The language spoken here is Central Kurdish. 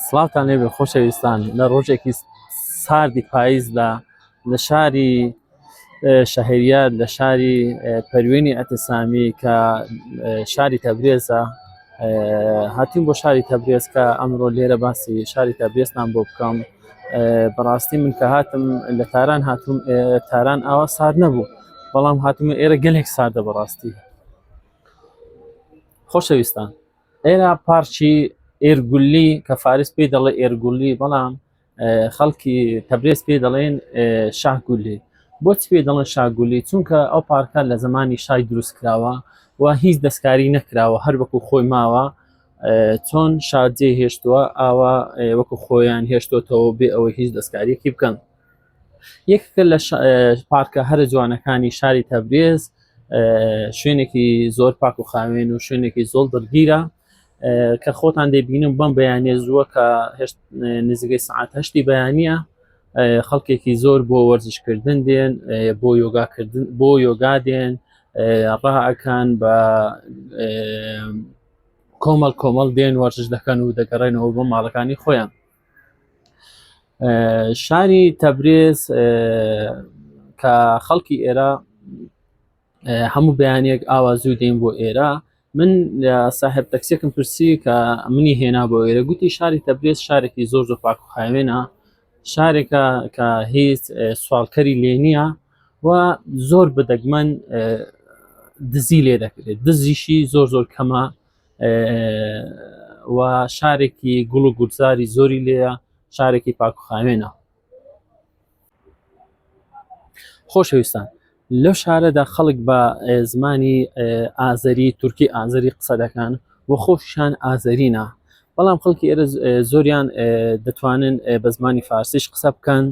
سڵاوتان لێبێ خۆشەویستان لە ڕۆژێکی ساردی پاییزدا لە شاری شەهریار لە شاری پەروێنی ئەتسامی کە شاری تەبرێزە هاتیم بۆ شاری تەبرێز کە ئەمڕۆ لێرە باسی شاری تەبرێزتان بۆ بکەم. بەڕاستی من کە هاتم لە تاران هاتووم، تاران ئاوا سارد نەبوو، بەڵام هاتوومە ئێرە گەلێک ساردە بەڕاستی. خۆشەویستان، ئێرە پارکی ئێرگولی کە فارس پێی دەڵێ ئێرگولی، بەڵام خەڵکی تەبرێز پێی دەڵێن شاهگولی. بۆچی پێی دەڵێن شاهگولی؟ چونکە ئەو پارکە لە زمانی شای دروست کراوە و هیچ دەستکاری نەکراوە، هەر وەکو خۆی ماوە چۆن شارجێ هێشتووە ئاوا وەکو خۆیان هێشتۆتەوە بێ ئەوەی هیچ دەستکاریەکی بکەن. یەکێکە لە پارکە هەرە جوانەکانی شاری تەبرێز، شوێنێکی زۆر پاک و خاوێن و شوێنێکی زۆر دڵگیرە کە خۆتان دەبینم بەم بەیانیە زووە کە نزیکەی سعات 8 بەیانیە. خەڵکێکی زۆر بۆ وەرزشکردن دێن، بۆ یۆگا دێن، ڕائەکان بە کۆمەڵ دێن وەرزش دەکەن و دەگەڕێنەوە بۆ ماڵەکانی خۆیان. شاری تەبرێز کە خەڵکی ئێرە هەموو بەیانێک ئاوا زوو دێن بۆ ئێرە. من ساحب تەکسیەکم پرسی کە منی هێنا بۆ ئێرە، گوتی شاری تەبرێز شارێکی زۆر پاک و خاوێنە، شارێکە کە هیچ سوالکەری لێ نییە و زۆر بەدەگمەن دزی لێ دەکرێت، دزیشی زۆر کەمە و شارێکی گوڵ و گورجاری زۆری لێە، شارێکی پاک و خاوێنە. خۆشەویستان، لەو شارەدا خەڵک بە زمانی ئازەری تورکی ئازەری قسە دەکەن و خۆشیان ئازەرینە، بەڵام خەڵکی ئێرە زۆریان دەتوانن بە زمانی فارسیش قسە بکەن